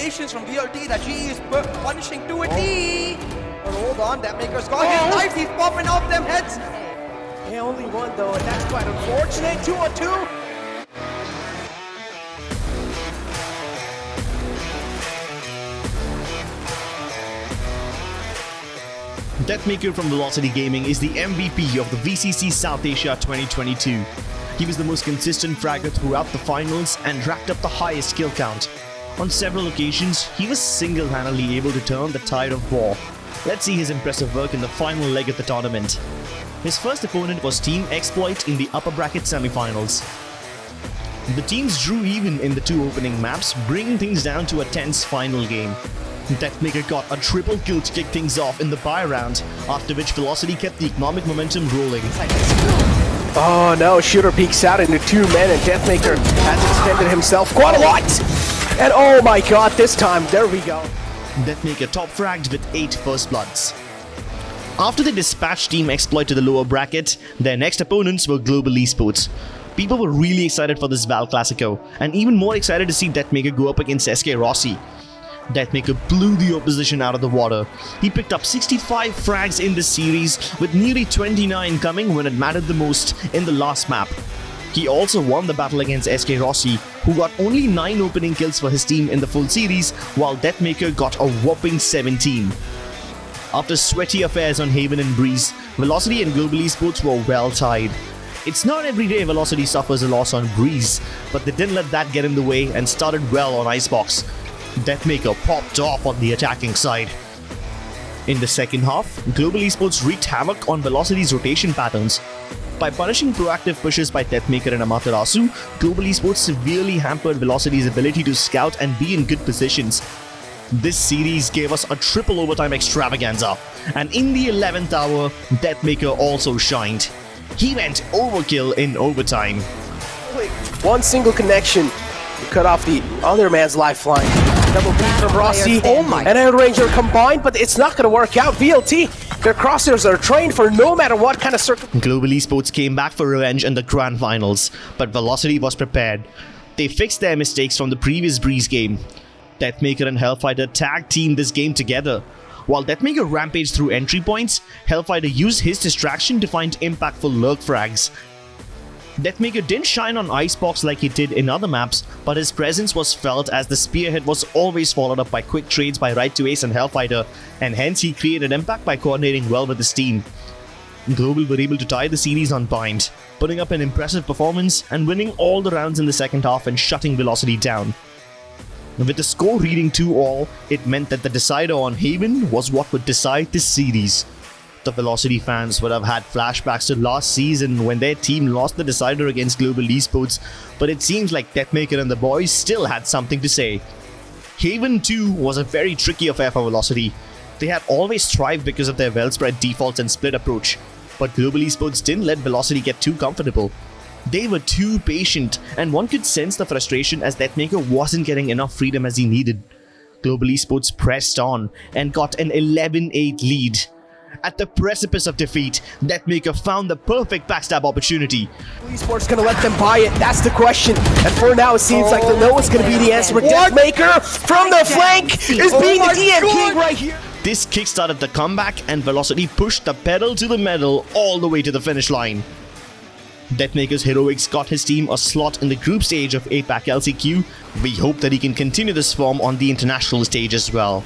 patience from VLT that she is punishing to a T. But hold on, Deathmaker's got his lives. He's popping off them heads. Hey, only one though, and that's quite unfortunate. 2-on-2. Deathmaker from Velocity Gaming is the MVP of the VCC South Asia 2022. He was the most consistent fragger throughout the finals and racked up the highest kill count. On several occasions, he was single-handedly able to turn the tide of war. Let's see his impressive work in the final leg of the tournament. His first opponent was Team Exploit in the upper bracket semifinals. The teams drew even in the two opening maps, bringing things down to a tense final game. Deathmaker got a triple kill to kick things off in the bye round, after which Velocity kept the economic momentum rolling. Oh no, Shooter peeks out into 2 men and Deathmaker has extended himself quite a lot! And oh my god, this time, there we go. Deathmaker top fragged with 8 first bloods. After they dispatched Team Exploit to the lower bracket, their next opponents were Global Esports. People were really excited for this Val Classico, and even more excited to see Deathmaker go up against SK Rossi. Deathmaker blew the opposition out of the water. He picked up 65 frags in this series, with nearly 29 coming when it mattered the most in the last map. He also won the battle against SK Rossi, who got only 9 opening kills for his team in the full series, while Deathmaker got a whopping 17. After sweaty affairs on Haven and Breeze, Velocity and Global Esports were well tied. It's not every day Velocity suffers a loss on Breeze, but they didn't let that get in the way and started well on Icebox. Deathmaker popped off on the attacking side. In the second half, Global Esports wreaked havoc on Velocity's rotation patterns. By punishing proactive pushes by Deathmaker and Amaterasu, Global Esports severely hampered Velocity's ability to scout and be in good positions. This series gave us a triple overtime extravaganza, and in the 11th hour, Deathmaker also shined. He went overkill in overtime. One single connection to cut off the other man's lifeline. Double beat from Rossi and Outranger combined, but it's not going to work out. VLT, their crosshairs are trained for no matter what kind of circle. Global Esports came back for revenge in the Grand Finals, but Velocity was prepared. They fixed their mistakes from the previous Breeze game. Deathmaker and Hellfighter tag teamed this game together. While Deathmaker rampaged through entry points, Hellfighter used his distraction to find impactful lurk frags. Deathmaker didn't shine on Icebox like he did in other maps, but his presence was felt as the spearhead was always followed up by quick trades by Right to Ace and Hellfighter, and hence he created impact by coordinating well with his team. Global were able to tie the series on bind, putting up an impressive performance and winning all the rounds in the second half and shutting Velocity down. With the score reading 2-all, it meant that the decider on Haven was what would decide this series. The Velocity fans would have had flashbacks to last season when their team lost the decider against Global Esports, but it seems like Deathmaker and the boys still had something to say. Haven 2 was a very tricky affair for Velocity. They had always thrived because of their well-spread defaults and split approach, but Global Esports didn't let Velocity get too comfortable. They were too patient, and one could sense the frustration as Deathmaker wasn't getting enough freedom as he needed. Global Esports pressed on and got an 11-8 lead. At the precipice of defeat, Deathmaker found the perfect backstab opportunity. Esports gonna let them buy it, that's the question. And for now it seems like the no is gonna be the answer, but Deathmaker from the flank is being the DM king right here. This kickstarted the comeback, and Velocity pushed the pedal to the metal all the way to the finish line. Deathmaker's heroics got his team a slot in the group stage of APAC LCQ. We hope that he can continue this form on the international stage as well.